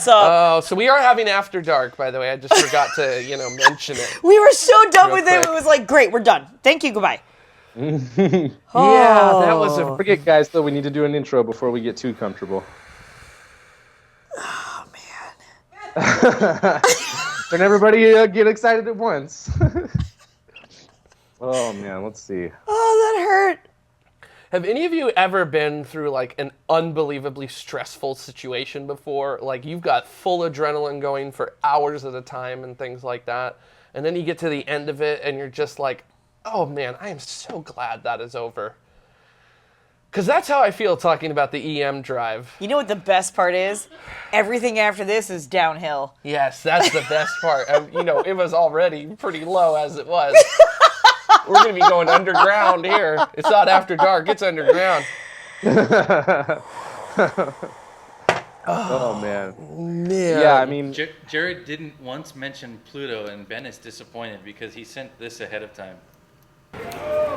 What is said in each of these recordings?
So we are having After Dark, by the way. I just forgot to, mention it. We were so done with quick. it. It was like, great, we're done. Thank you, goodbye. Yeah, that was a... Forget, guys, though, we need to do an intro before we get too comfortable. Oh, man. Don't everybody get excited at once. Oh, man, let's see. Oh, that hurt. Have any of you ever been through, like, an unbelievably stressful situation before? Like, you've got full adrenaline going for hours at a time and things like that, and then you get to the end of it, and you're just like, oh, man, I am so glad that is over. Because that's how I feel talking about the EM drive. You know what the best part is? Everything after this is downhill. Yes, that's the best part. It was already pretty low as it was. We're going to be going underground here. It's not After Dark, it's underground. Oh, man. Yeah, I mean... Jared didn't once mention Pluto, and Ben is disappointed because he sent this ahead of time.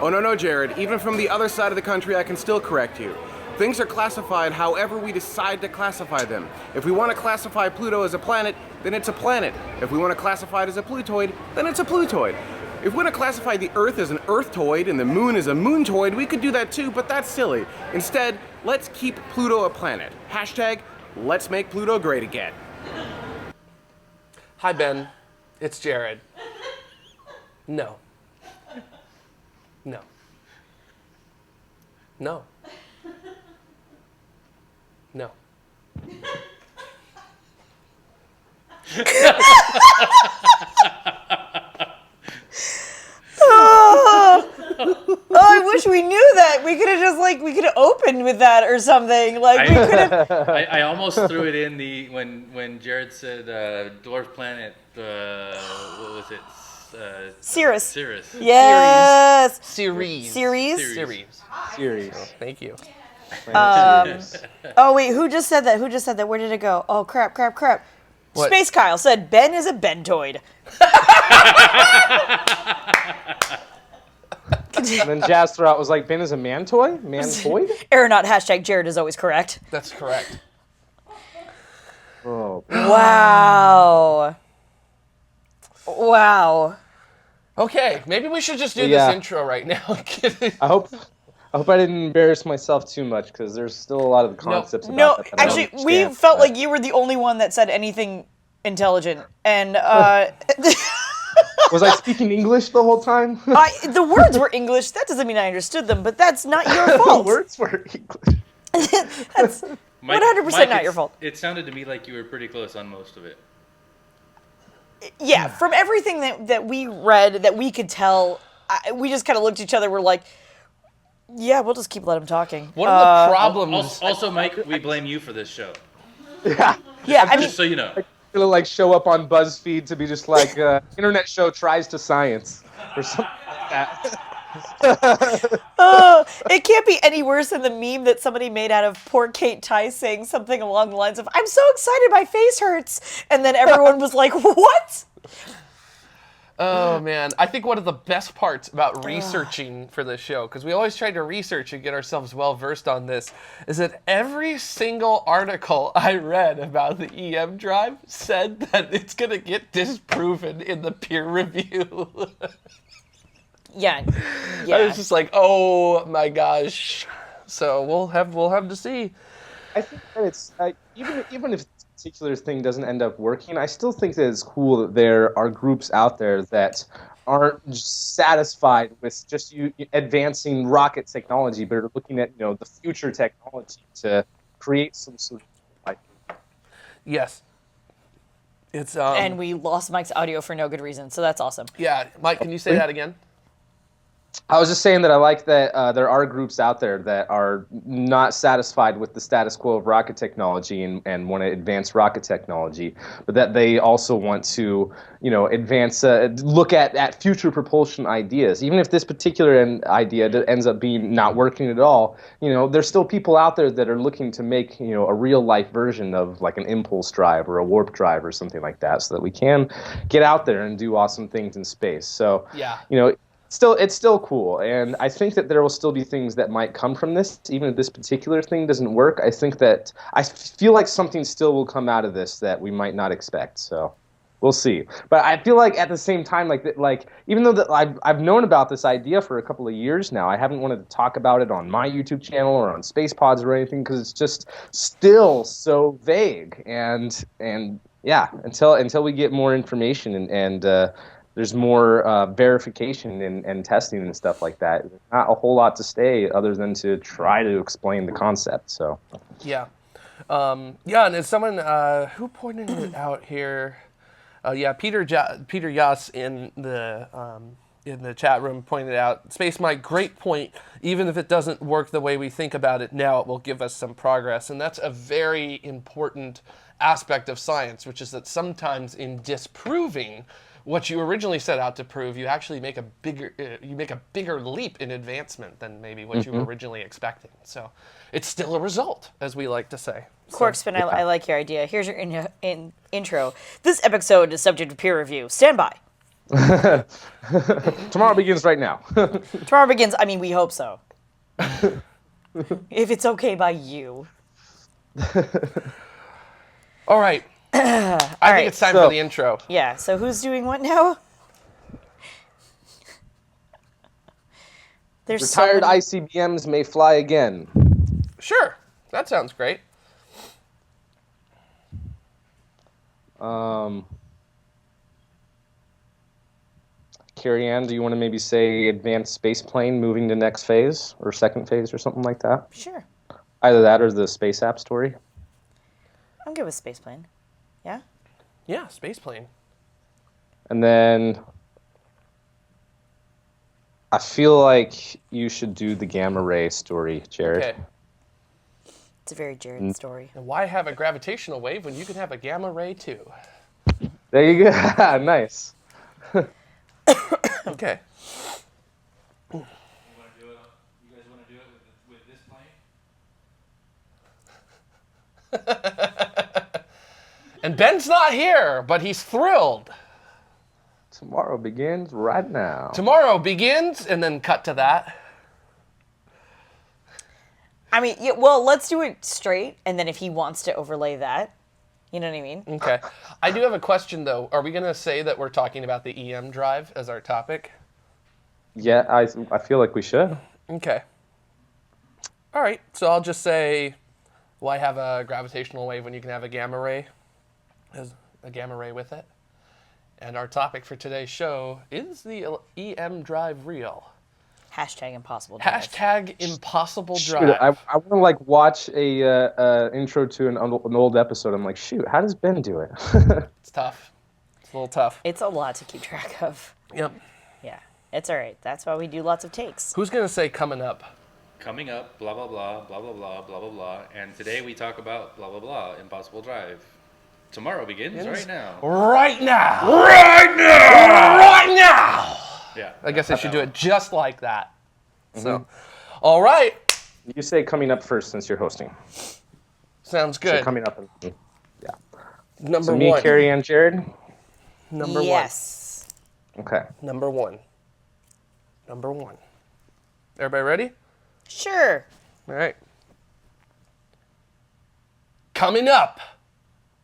Oh, no, Jared. Even from the other side of the country, I can still correct you. Things are classified however we decide to classify them. If we want to classify Pluto as a planet, then it's a planet. If we want to classify it as a Plutoid, then it's a Plutoid. If we want to classify the Earth as an Earthtoid and the Moon as a Moontoid, we could do that too, but that's silly. Instead, let's keep Pluto a planet. Hashtag, let's make Pluto great again. Hi, Ben. It's Jared. No. No. No. No. Oh, I wish we knew that. We could have opened with that or something. Like we could have. I almost threw it in when Jared said dwarf planet. What was it? Cirrus. Yes. Series. Thank you. Oh wait, who just said that? Where did it go? Oh crap. What? Space Kyle said Ben is a bentoid. And then Jazz throughout was like, Ben is a man-toy? Man-toid? Aeronaut hashtag Jared is always correct. That's correct. Oh. Wow. Okay, maybe we should just do this intro right now. I hope I didn't embarrass myself too much, because there's still a lot of the concepts about that I don't actually, we understand, felt like you were the only one that said anything intelligent, and Was I speaking English the whole time? the words were English. That doesn't mean I understood them, but that's not your fault. The words were English. That's 100% not your fault. It sounded to me like you were pretty close on most of it. Yeah, from everything that we read, that we could tell, we just kind of looked at each other. We're like, yeah, we'll just keep letting him talking. One of the problems... Also, Mike, we blame you for this show. Yeah. Yeah, I mean... Just so you know. Gonna like show up on BuzzFeed to be just like internet show tries to science or something like that. It can't be any worse than the meme that somebody made out of poor Kate Tice saying something along the lines of, I'm so excited my face hurts, and then everyone was like, what? Oh, man. I think one of the best parts about researching for this show, because we always try to research and get ourselves well-versed on this, is that every single article I read about the EM drive said that it's going to get disproven in the peer review. Yeah. I was just like, oh, my gosh. So we'll have to see. I think that it's even if this particular thing doesn't end up working, I still think that it's cool that there are groups out there that aren't just satisfied with just you advancing rocket technology, but are looking at the future technology to create some sort of life. Yes. It's And we lost Mike's audio for no good reason, so that's awesome. Yeah, Mike, can you say that again? I was just saying that I like that there are groups out there that are not satisfied with the status quo of rocket technology and want to advance rocket technology, but that they also want to, advance, look at future propulsion ideas. Even if this particular idea ends up being not working at all, there's still people out there that are looking to make, a real life version of like an impulse drive or a warp drive or something like that, so that we can get out there and do awesome things in space. So, yeah. it's still cool, and I think that there will still be things that might come from this, even if this particular thing doesn't work. I feel like something still will come out of this that we might not expect. So we'll see. But I feel like at the same time, like even though that I've known about this idea for a couple of years now, I haven't wanted to talk about it on my YouTube channel or on Space Pods or anything because it's just still so vague. And yeah, until we get more information and there's more verification and testing and stuff like that. There's not a whole lot to say other than to try to explain the concept. So Yeah. And as someone who pointed it out here, Peter Yass in the chat room pointed out, Space Mike, great point. Even if it doesn't work the way we think about it now, it will give us some progress. And that's a very important aspect of science, which is that sometimes in disproving what you originally set out to prove, you actually make a bigger leap in advancement than maybe what you were originally expecting. So it's still a result, as we like to say. Corkspin, I like your idea. Here's your intro. This episode is subject to peer review. Stand by. tomorrow begins right now. Tomorrow begins. I mean, we hope so. If it's okay by you. All right. I think it's time for the intro. Yeah, so who's doing what now? There's Retired ICBMs may fly again. Sure. That sounds great. Carrie Ann, do you want to maybe say advanced space plane moving to next phase or second phase or something like that? Sure. Either that or the space app story. I'm good with spaceplane. Yeah? Yeah, space plane. And then I feel like you should do the gamma ray story, Jared. Okay. It's a very Jared story. And why have a gravitational wave when you can have a gamma ray too? There you go. Nice. Okay. You guys want to do it with this plane? And Ben's not here, but he's thrilled. Tomorrow begins right now. Tomorrow begins, and then cut to that. I mean, yeah, well, let's do it straight, and then if he wants to overlay that, you know what I mean? Okay. I do have a question, though. Are we going to say that we're talking about the EM drive as our topic? Yeah, I feel like we should. Okay. All right. So I'll just say, why have a gravitational wave when you can have a gamma ray? As a gamma ray with it. And our topic for today's show is the EM drive real? Hashtag impossible drive. Hashtag impossible Shoot, drive. I want to like watch a intro to an old episode. I'm like, shoot, how does Ben do it? It's tough. It's a little tough. It's a lot to keep track of. Yep. Yeah, it's all right. That's why we do lots of takes. Who's going to say coming up? Coming up, blah, blah, blah, blah, blah, blah, blah, blah, blah. And today we talk about blah, blah, blah, impossible drive. Tomorrow begins right now. Right now. Right now. Right now. Yeah. I guess I should do it just like that. So, all right. You say coming up first since you're hosting. Sounds good. So coming up. Yeah. Number So me, one. Carrie, and Jared. Number Yes. Okay. one. Number one. Number one. Everybody ready? Sure. All right. Coming up.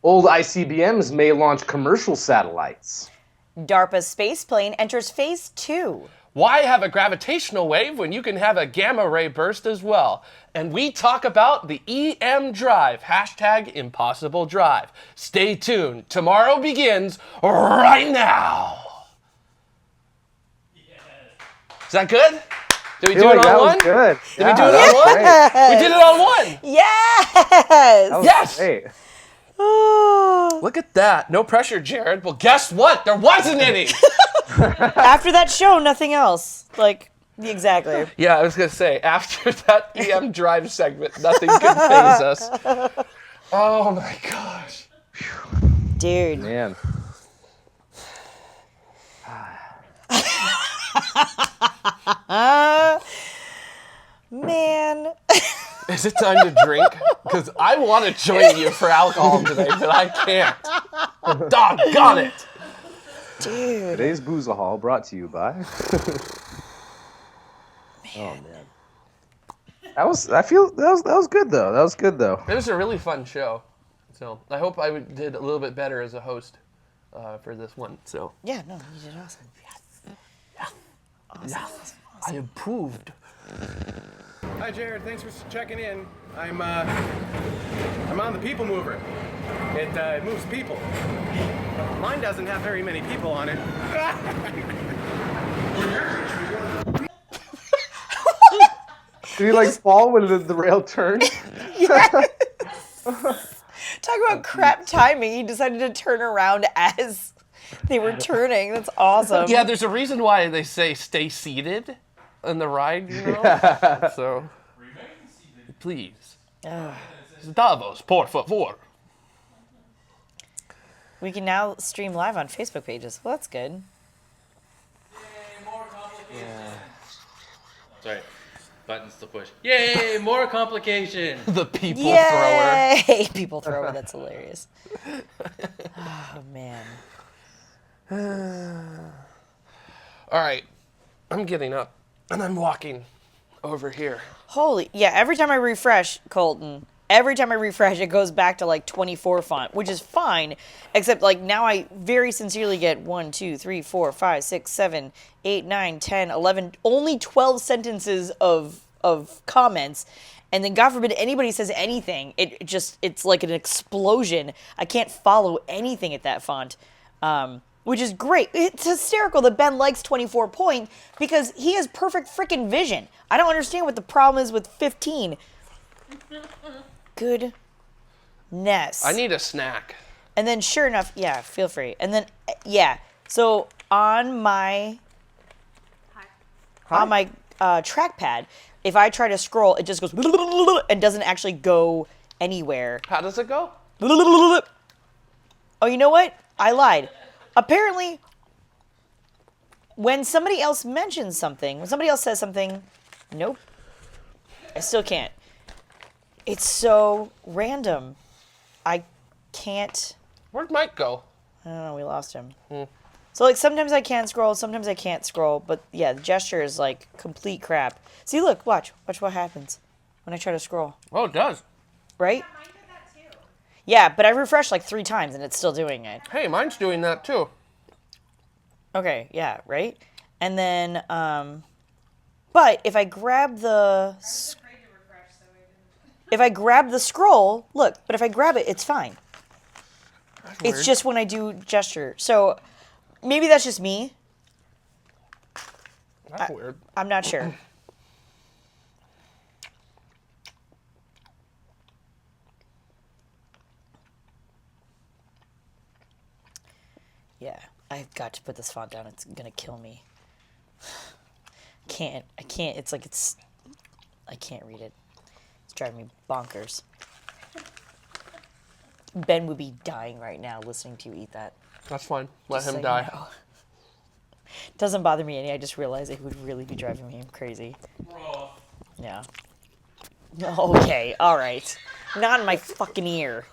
Old ICBMs may launch commercial satellites. DARPA's space plane enters phase 2. Why have a gravitational wave when you can have a gamma ray burst as well? And we talk about the EM drive. Hashtag impossible drive. Stay tuned. Tomorrow begins right now. Is that good? Did we do it on one? Good. Did we do it on one? We did it on one. Yes. Yes. Great. Look at that. No pressure, Jared. Well, guess what? There wasn't any. After that show, nothing else. Like, exactly. Yeah, I was going to say, after that EM drive segment, nothing could phase us. Oh my gosh. Dude. Man. Man. Is it time to drink? Because I want to join you for alcohol today, but I can't. Doggone it. Dude. Today's Booze Hall brought to you by Oh man. I feel that was good though. That was good though. It was a really fun show. So I hope I did a little bit better as a host for this one. So Yeah, no, you did awesome. Awesome. I improved. Hi, Jared. Thanks for checking in. I'm on the People Mover. It moves people. Mine doesn't have very many people on it. Did he like fall when the rail turned? Talk about crap timing. He decided to turn around as they were turning. That's awesome. Yeah, there's a reason why they say stay seated in the ride, you know? So, please. Davos, por favor. We can now stream live on Facebook pages. Well, that's good. Sorry. Buttons to push. Yay, more complication. The people thrower. Yay! People thrower. That's hilarious. Oh, man. All right, I'm getting up and I'm walking over here. Holy, yeah, every time I refresh, Colton, it goes back to like 24 font, which is fine, except like now I very sincerely get 1, 2, 3, 4, 5, 6, 7, 8, 9, 10, 11, only 12 sentences of comments. And then God forbid anybody says anything, it's like an explosion. I can't follow anything at that font. Which is great. It's hysterical that Ben likes 24 point because he has perfect freaking vision. I don't understand what the problem is with 15. Goodness. I need a snack. And then sure enough, yeah, feel free. And then, yeah, so on my trackpad, if I try to scroll, it just goes and doesn't actually go anywhere. How does it go? Oh, you know what? I lied. Apparently, when somebody else mentions something, when somebody else says something, nope, I still can't. It's so random. I can't. Where'd Mike go? I don't know, we lost him. So, like, sometimes I can scroll, sometimes I can't scroll, but yeah, the gesture is, like, complete crap. See, look, watch what happens when I try to scroll. Oh, it does. Right? Yeah, but I refreshed like 3 times and it's still doing it. Hey, mine's doing that too. Okay, yeah, right? And then, but if I grab the scroll, look, but if I grab it, it's fine. It's weird. just when I do gesture. So maybe that's just me. That's weird. I'm not sure. Yeah, I've got to put this font down. It's gonna kill me. I can't. It's like I can't read it. It's driving me bonkers. Ben would be dying right now listening to you eat that. That's fine. Let Just so him you die. know. Doesn't bother me any. I just realized it would really be driving me crazy. Yeah. Okay, all right. Not in my fucking ear.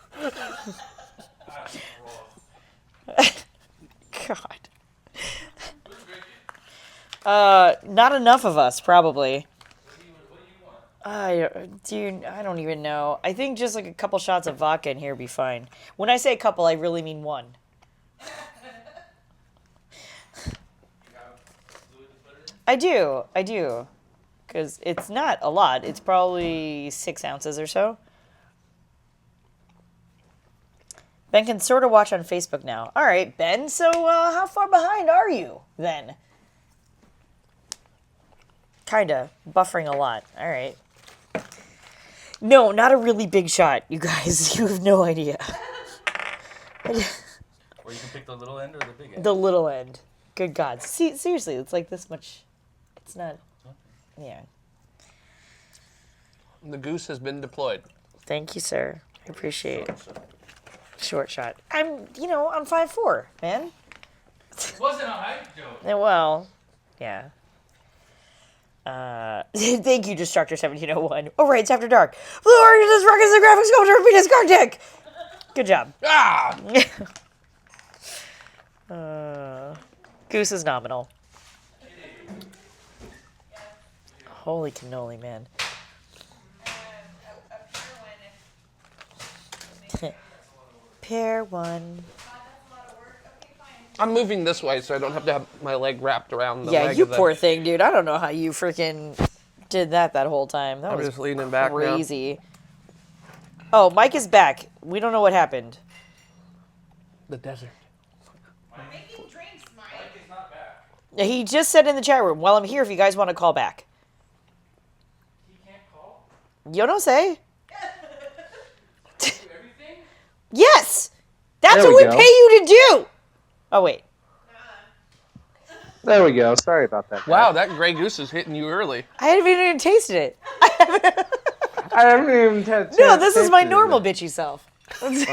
God. Not enough of us, probably. Dude, I don't even know. I think just like a couple shots of vodka in here would be fine. When I say a couple, I really mean one. I do. Because it's not a lot. It's probably 6 ounces or so. Ben can sort of watch on Facebook now. All right, Ben. So how far behind are you then? Kinda. Buffering a lot. All right. No, not a really big shot, you guys. You have no idea. Or you can pick the little end or the big end. The little end. Good God. See, seriously, it's like this much. It's not. Yeah. The goose has been deployed. Thank you, sir. I appreciate it. Short shot. I'm 5'4", man. It wasn't a height joke. Well, yeah. Thank you, Destructor 1701. Oh, right, it's after dark. Blue Orange rockets the graphics sculpture of penis cock dick. Good job. Ah! Goose is nominal. Holy cannoli, man. Pair one. I'm moving this way so I don't have to have my leg wrapped around the Yeah, leg you of the... poor thing, dude. I don't know how you freaking did that whole time. That I'm was just leaning back now. crazy. Oh, Mike is back. We don't know what happened. The desert. Making drinks, Mike. Is not back. Yeah, he just said in the chat room, "Well, I'm here if you guys want to call back." He can't call. You don't say. Do everything. Yes, that's There what we we go. pay you to do. Oh wait. There we go. Sorry about that. Wow, that Grey Goose is hitting you early. I haven't even tasted it. I haven't even had. No, this is my normal bitchy self. It's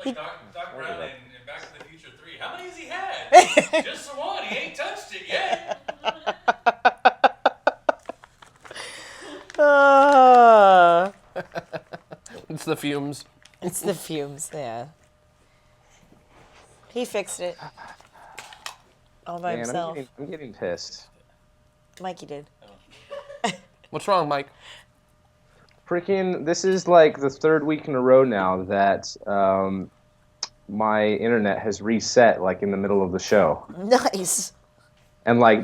like Doc Brown in Back to the Future 3. How many has he had? Just the one. He ain't touched it yet. It's the fumes. It's the fumes, yeah. He fixed it. All by Man, himself. I'm getting pissed. Mikey did. What's wrong, Mike? Freaking, this is like the third week in a row now that my internet has reset like in the middle of the show. Nice. And like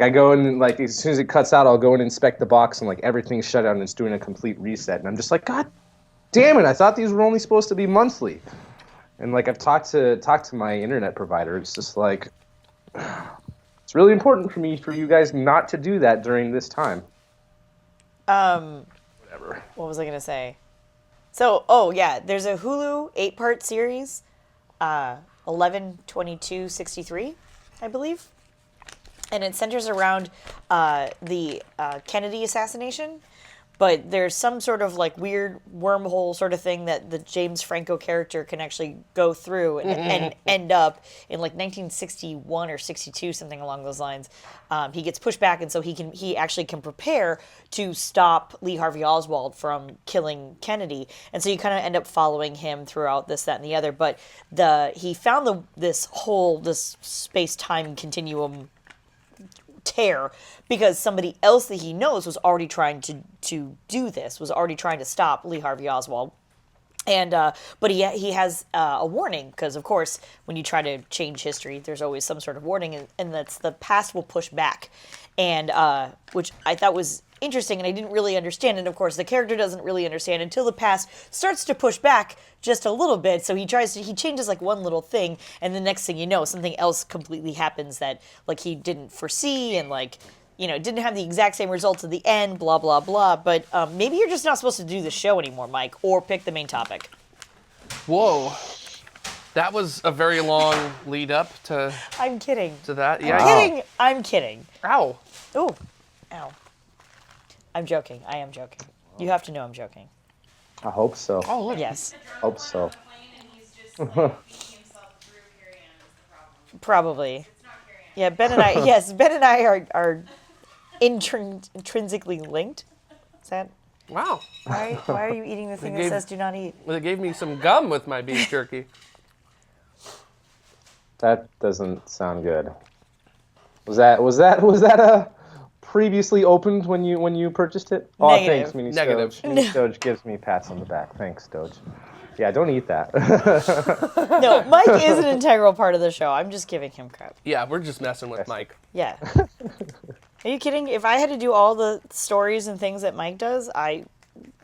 I go in, like as soon as it cuts out, I'll go and inspect the box and like everything's shut down and it's doing a complete reset. And I'm just like, God damn it, I thought these were only supposed to be monthly. And like I've talked to my internet provider. It's just like it's really important for you guys not to do that during this time. Whatever. What was I gonna say? So, oh yeah, there's a Hulu 8-part series, 11/22/63, I believe, and it centers around the Kennedy assassination. But there's some sort of like weird wormhole sort of thing that the James Franco character can actually go through and end up in like 1961 or 62, something along those lines. He gets pushed back, and so he actually can prepare to stop Lee Harvey Oswald from killing Kennedy. And so you kind of end up following him throughout this, that, and the other. But he found this space-time continuum tear because somebody else that he knows was already trying to do this, was already trying to stop Lee Harvey Oswald. And but he has a warning, because of course when you try to change history there's always some sort of warning, and that's the past will push back, and which I thought was interesting, and I didn't really understand. And of course the character doesn't really understand until the past starts to push back just a little bit. So he changes like one little thing, and the next thing you know, something else completely happens that like he didn't foresee, and like, you know, didn't have the exact same results at the end, blah blah blah. But maybe you're just not supposed to do the show anymore, Mike, or pick the main topic. Whoa. That was a very long lead up to I'm kidding. that. I'm Yeah. kidding. I'm kidding. Ow. Ooh, ow. I'm joking. I am joking. You have to know I'm joking. I hope so. Oh, look. Yes, Hope so. On the plane and he's just like beating himself through Carrie Ann is the problem. probably. It's not Carrie Ann. Yeah, Ben and I. Yes, Ben and I are intrinsically linked. Is that Wow. why are you eating the thing that gave- says "do not eat"? Well, they gave me some gum with my beef jerky. That doesn't sound good. Was that a previously opened when you purchased it? Oh, Negative. thanks, Mini Negative. Stoge. Mini Stoge gives me pats on the back. Thanks, Stoge. Yeah, don't eat that. No, Mike is an integral part of the show. I'm just giving him crap. Yeah, we're just messing with Mike. Yeah. Are you kidding? If I had to do all the stories and things that Mike does,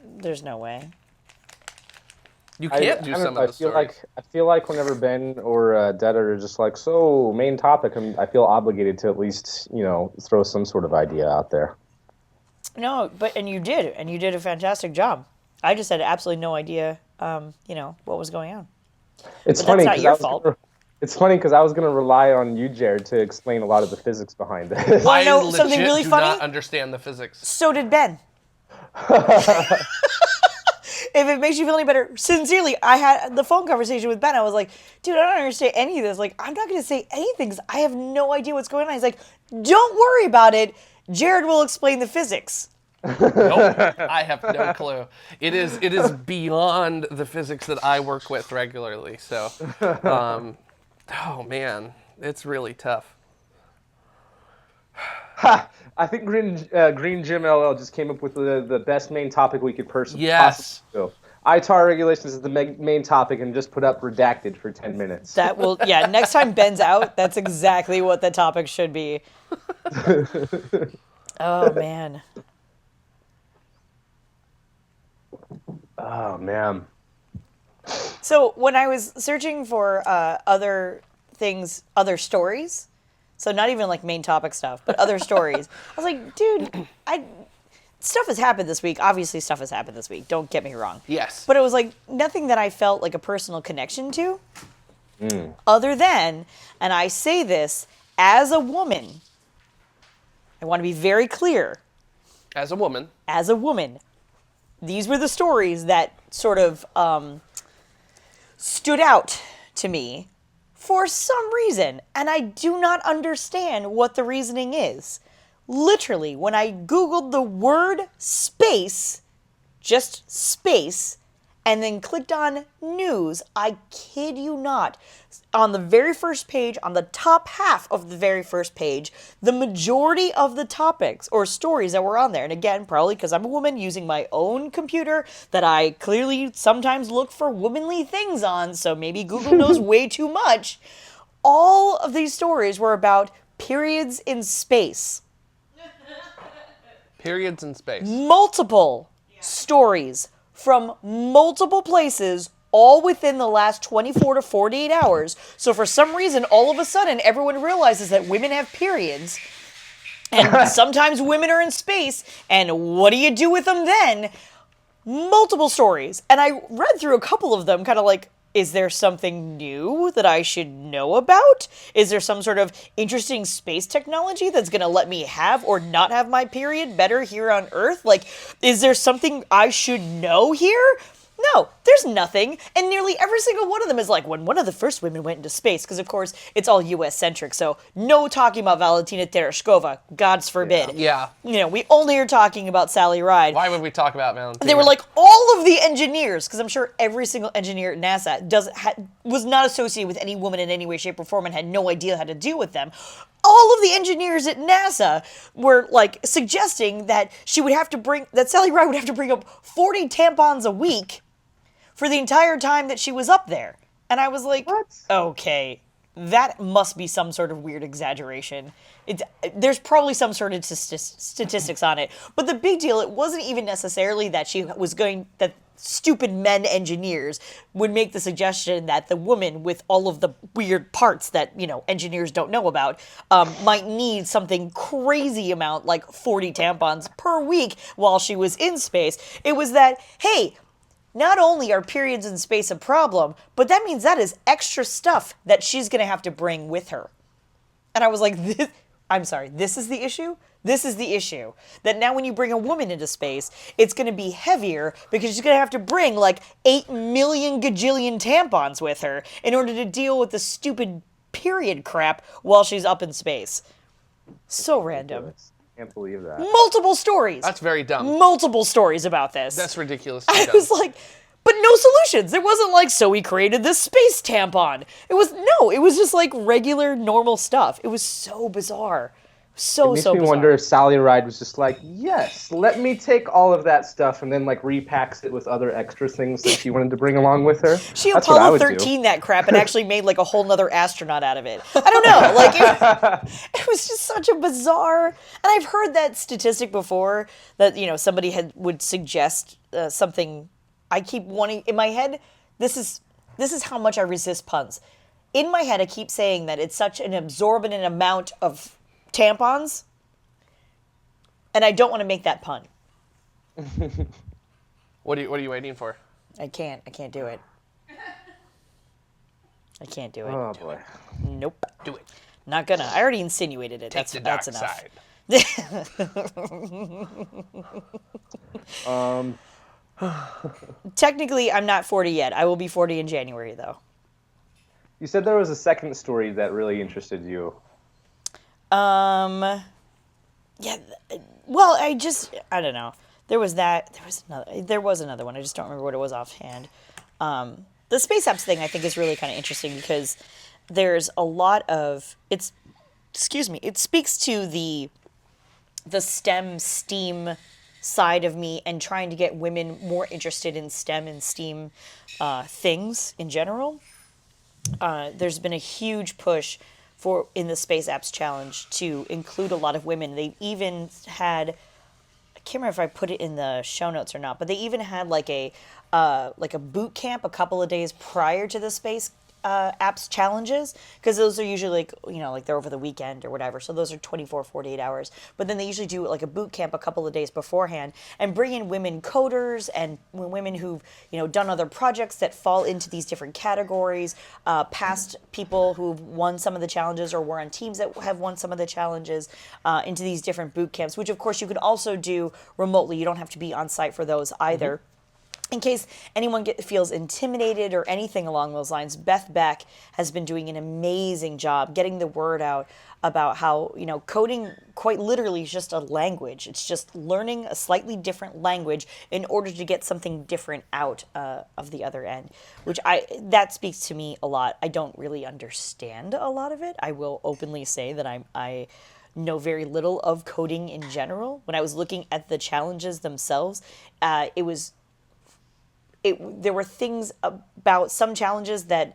there's no way. You can't do I don't some know, of the stories. I feel like whenever Ben or Dad are just like, so main topic, I feel obligated to at least throw some sort of idea out there. No, and you did a fantastic job. I just had absolutely no idea, what was going on. It's But funny that's not 'cause your I was fault. It's funny because I was going to rely on you, Jared, to explain a lot of the physics behind it. Wanna I know legit something really do funny? not understand the physics. So did Ben. If it makes you feel any better, sincerely, I had the phone conversation with Ben. I was like, dude, I don't understand any of this. Like, I'm not going to say anything because I have no idea what's going on. He's like, don't worry about it. Jared will explain the physics. Nope, I have no clue. It is beyond the physics that I work with regularly. So, oh man, it's really tough. Ha! I think Green Jim LL just came up with the best main topic we could Yes. possibly do. ITAR regulations is the main topic, and just put up redacted for 10 minutes. That will, yeah, next time Ben's out, that's exactly what the topic should be. Oh, man. Oh man. So when I was searching for other things, other stories, so not even like main topic stuff, but other stories, I was like, dude, stuff has happened this week. Obviously, stuff has happened this week. Don't get me wrong. Yes. But it was like nothing that I felt like a personal connection to, other than, and I say this as a woman, I want to be very clear. As a woman. As a woman, these were the stories that sort of stood out to me for some reason, and I do not understand what the reasoning is. Literally, when I Googled the word space, just space, and then clicked on news, I kid you not, on the very first page, on the top half of the very first page, the majority of the topics or stories that were on there, and again, probably because I'm a woman using my own computer that I clearly sometimes look for womanly things on, so maybe Google knows way too much. All of these stories were about periods in space. Periods in space. Multiple stories from multiple places, all within the last 24 to 48 hours. So for some reason, all of a sudden, everyone realizes that women have periods. And sometimes women are in space. And what do you do with them then? Multiple stories. And I read through a couple of them, kind of like, is there something new that I should know about? Is there some sort of interesting space technology that's going to let me have or not have my period better here on Earth? Like, is there something I should know here? No, there's nothing. And nearly every single one of them is like, when one of the first women went into space, because of course it's all US centric, so no talking about Valentina Tereshkova, God's forbid. Yeah. You know, we only are talking about Sally Ride. Why would we talk about Valentina? They were like, all of the engineers, because I'm sure every single engineer at NASA was not associated with any woman in any way, shape, or form and had no idea how to deal with them. All of the engineers at NASA were like suggesting that Sally Ride would have to bring up 40 tampons a week for the entire time that she was up there. And I was like, What? Okay, that must be some sort of weird exaggeration. There's probably some sort of statistics on it. But the big deal, it wasn't even necessarily that that stupid men engineers would make the suggestion that the woman with all of the weird parts that, engineers don't know about, might need something crazy amount, like 40 tampons per week while she was in space. It was that, hey, not only are periods in space a problem, but that means that is extra stuff that she's going to have to bring with her. And I was like, this is the issue? This is the issue. That now when you bring a woman into space, it's going to be heavier because she's going to have to bring like 8 million gajillion tampons with her in order to deal with the stupid period crap while she's up in space. So random. Can't believe that. Multiple stories. That's very dumb. Multiple stories about this. That's ridiculous. I was like, but no solutions. It wasn't like, so we created this space tampon. It was just like regular, normal stuff. It was so bizarre. So It makes me bizarre. wonder if Sally Ride was just like, yes, let me take all of that stuff and then like repacks it with other extra things that she wanted to bring along with her. She That's what I Apollo would 13 that crap and actually made like a whole nother astronaut out of it. I don't know. Like it was just such a bizarre. And I've heard that statistic before that somebody would suggest something. I keep wanting in my head. This is how much I resist puns. In my head, I keep saying that it's such an absorbent amount of tampons, and I don't want to make that pun. What are you waiting for? I can't do it. I can't do it. Oh boy. Nope. Do it. Not gonna. I already insinuated it. Take the dark that's enough. side. Technically, I'm not 40 yet. I will be 40 in January, though. You said there was a second story that really interested you. Yeah. Well, I don't know. There was that. There was another one. I just don't remember what it was offhand. The space apps thing I think is really kind of interesting because there's a lot of excuse me, it speaks to the STEM side of me and trying to get women more interested in STEM and STEAM things in general. There's been a huge push in the Space Apps Challenge to include a lot of women. They even had, I can't remember if I put it in the show notes or not, but they even had like a boot camp a couple of days prior to the Space Apps Challenges, because those are usually like they're over the weekend or whatever, so those are 24, 48 hours, but then they usually do like a boot camp a couple of days beforehand and bring in women coders and women who've done other projects that fall into these different categories, past people who've won some of the challenges or were on teams that have won some of the challenges, into these different boot camps, which of course you could also do remotely. You don't have to be on site for those either. In case anyone feels intimidated or anything along those lines, Beth Beck has been doing an amazing job getting the word out about how, coding quite literally is just a language. It's just learning a slightly different language in order to get something different out of the other end, which that speaks to me a lot. I don't really understand a lot of it. I will openly say that I know very little of coding in general. When I was looking at the challenges themselves, there were things about some challenges that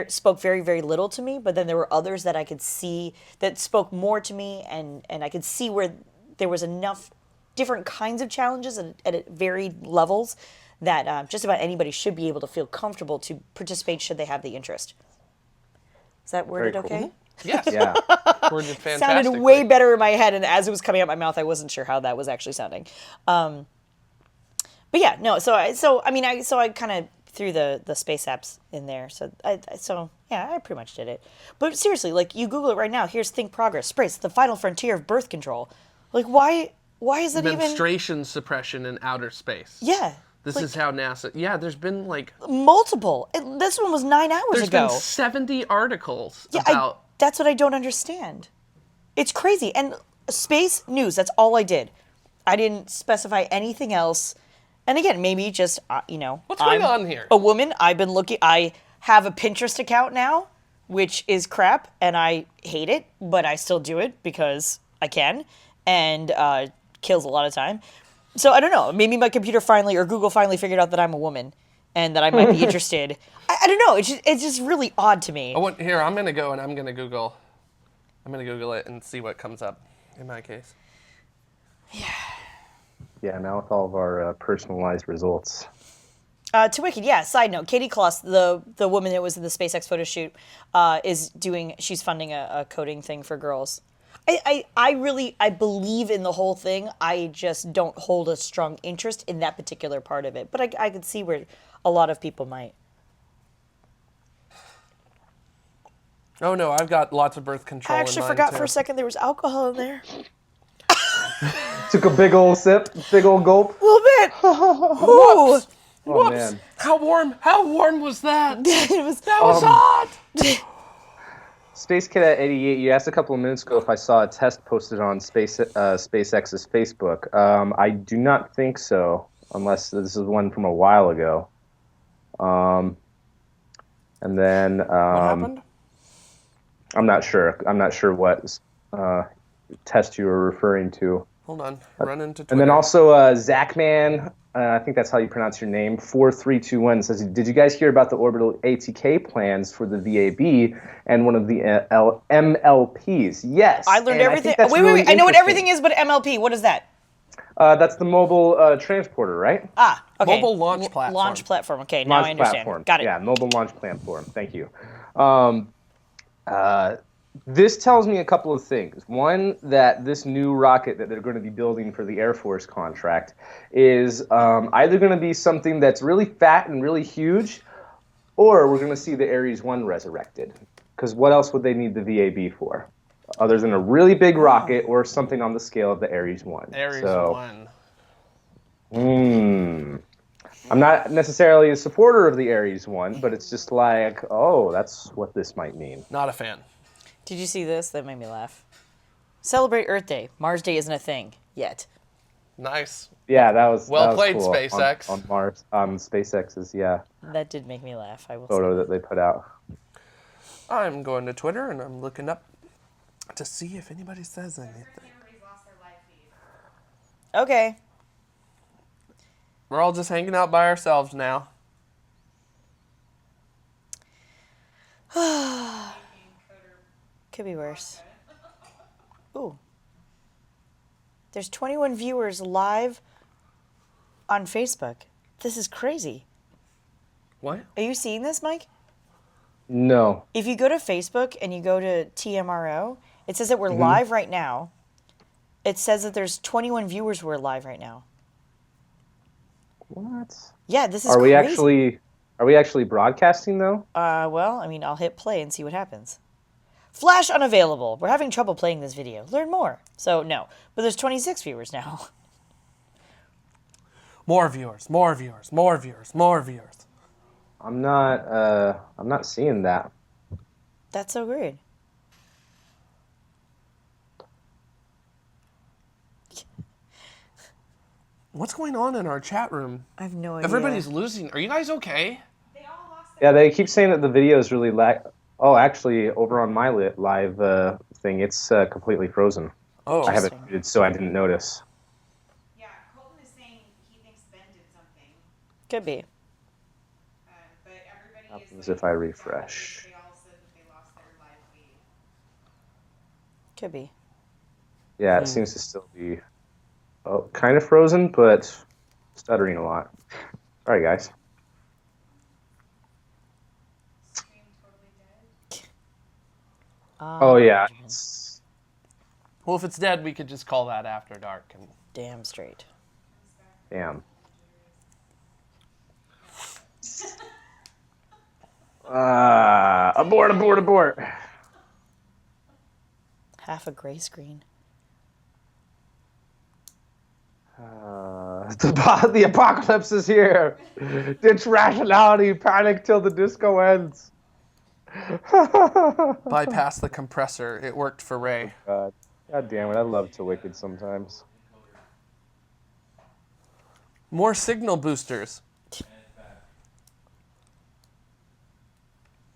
spoke very, very little to me, but then there were others that I could see that spoke more to me, and I could see where there was enough different kinds of challenges at varied levels that just about anybody should be able to feel comfortable to participate should they have the interest. Is that worded Very cool. okay? Yes. Yeah. Worded fantastically. Sounded way better in my head, and as it was coming out my mouth, I wasn't sure how that was actually sounding. But yeah, no. So I kind of threw the space apps in there. So I pretty much did it. But seriously, like, you Google it right now. Here's Think Progress Space, the final frontier of birth control. Like, why is it even menstruation suppression in outer space? Yeah. This is how NASA. Yeah, there's been like multiple. This one was 9 hours there's ago. been 70 articles about. That's what I don't understand. It's crazy. And space news. That's all I did. I didn't specify anything else. And again, maybe just, What's going on here? A woman. I've been looking. I have a Pinterest account now, which is crap, and I hate it, but I still do it because I can, and kills a lot of time. So I don't know. Maybe my computer finally, or Google finally figured out that I'm a woman, and that I might be interested. I don't know. It's just really odd to me. I'm gonna go and I'm gonna Google it and see what comes up. In my case. Yeah, now with all of our personalized results. To Wicked, yeah. Side note: Katie Kloss, the woman that was in the SpaceX photo shoot, she's funding a coding thing for girls. I believe in the whole thing. I just don't hold a strong interest in that particular part of it. But I could see where a lot of people might. Oh no, I've got lots of birth control. I actually in forgot mine, for a second there was alcohol in there. Took a big old sip, big old gulp. A little bit. Whoops. Oh, Whoops. man. How warm was that? It was. That was hot. Space Cadet 88, you asked a couple of minutes ago if I saw a test posted on SpaceX's Facebook. I do not think so, unless this is one from a while ago. And then What happened? I'm not sure. I'm not sure what test you were referring to. Hold on. Run into Twitter. And then also Zachman, I think that's how you pronounce your name, 4321 says, did you guys hear about the orbital ATK plans for the VAB and one of the MLPs? Yes. I learned everything. Wait. I know what everything is but MLP. What is that? That's the mobile transporter, right? Ah, okay. Mobile launch platform. Launch platform. Okay, now Launch I understand. platform. Got it. Yeah, mobile launch platform. Thank you. This tells me a couple of things. One, that this new rocket that they're going to be building for the Air Force contract is either going to be something that's really fat and really huge, or we're going to see the Ares 1 resurrected. Because what else would they need the VAB for? Other than a really big rocket or something on the scale of the Ares 1. Ares So, 1. I'm not necessarily a supporter of the Ares 1, but it's just like, oh, that's what this might mean. Not a fan. Did you see this? That made me laugh. Celebrate Earth Day. Mars Day isn't a thing yet. Nice. Yeah, that was Well that was played, cool. SpaceX. On Mars, SpaceX's That did make me laugh. I will photo say. that they put out. I'm going to Twitter and I'm looking up to see if anybody says anything. Everybody's lost their live feed. Okay. We're all just hanging out by ourselves now. Could be worse. Ooh. There's 21 viewers live on Facebook. This is crazy. What? Are you seeing this, Mike? No. If you go to Facebook and you go to TMRO, it says that we're live right now. It says that there's 21 viewers who are live right now. What? Yeah, this is Are we crazy. actually broadcasting though? Well, I mean, I'll hit play and see what happens. Flash unavailable. We're having trouble playing this video. Learn more. So, no. But there's 26 viewers now. More viewers, more viewers, more viewers, more viewers. I'm not seeing that. That's so weird. What's going on in our chat room? I have no idea. Everybody's losing. Are you guys okay? They all lost their Yeah, they keep saying that the video is really lag. Oh, actually, over on my live thing, it's completely frozen. Oh, I have it muted, so I didn't notice. Yeah, Colton is saying he thinks Ben did something. Could be. But everybody Happens is if I refresh. They all said that they lost their live feed. Could be. Yeah, it seems to still be kind of frozen, but stuttering a lot. Sorry, guys. Stream totally dead. Oh yeah. well, if it's dead, we could just call that after dark. And Damn straight. Damn. Abort. Half a gray screen. The apocalypse is here. Ditch rationality. Panic till the disco ends. bypass the compressor. It worked for Ray. God damn it. I love to Wicked sometimes. More signal boosters.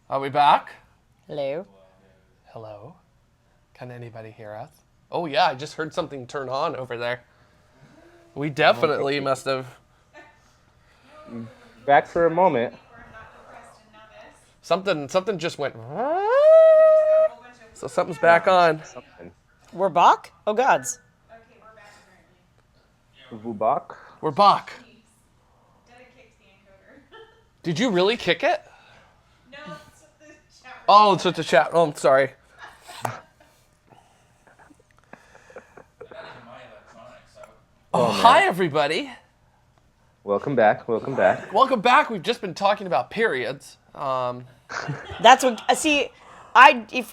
Are we back? Hello? Hello? Can anybody hear us? Oh yeah, I just heard something turn on over there. We definitely must have. Back for a moment. Or I'm not compressed and now this. Something just went. Just got a whole bunch of. So something's back on. Something. We're back? Oh, gods. Okay, we're back apparently. Vubak? We're back. Detta kicked the encoder. Did you really kick it? No, it's what the chat. Oh, it's with the chat. Oh, I'm sorry. Oh, hi everybody. Welcome back. Welcome back. We've just been talking about periods. That's what. See, you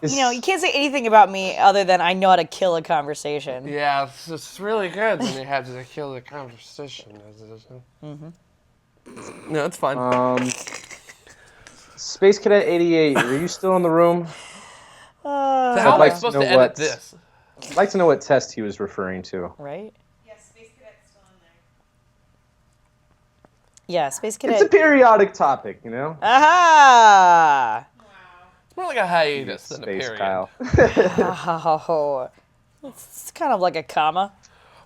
can't say anything about me other than I know how to kill a conversation. Yeah, it's really good when you have to kill the conversation. Mm-hmm. No, it's fine. Space Cadet 88, are you still in the room? So how I'd am I like to supposed know to edit what- this? I'd like to know what test he was referring to. Right? Yes, Space Cadet's still in there. Yeah, Space It's a Cadet. periodic topic, you know? Aha! Wow. It's more like a hiatus than a Space period. Kyle. Oh, it's kind of like a comma.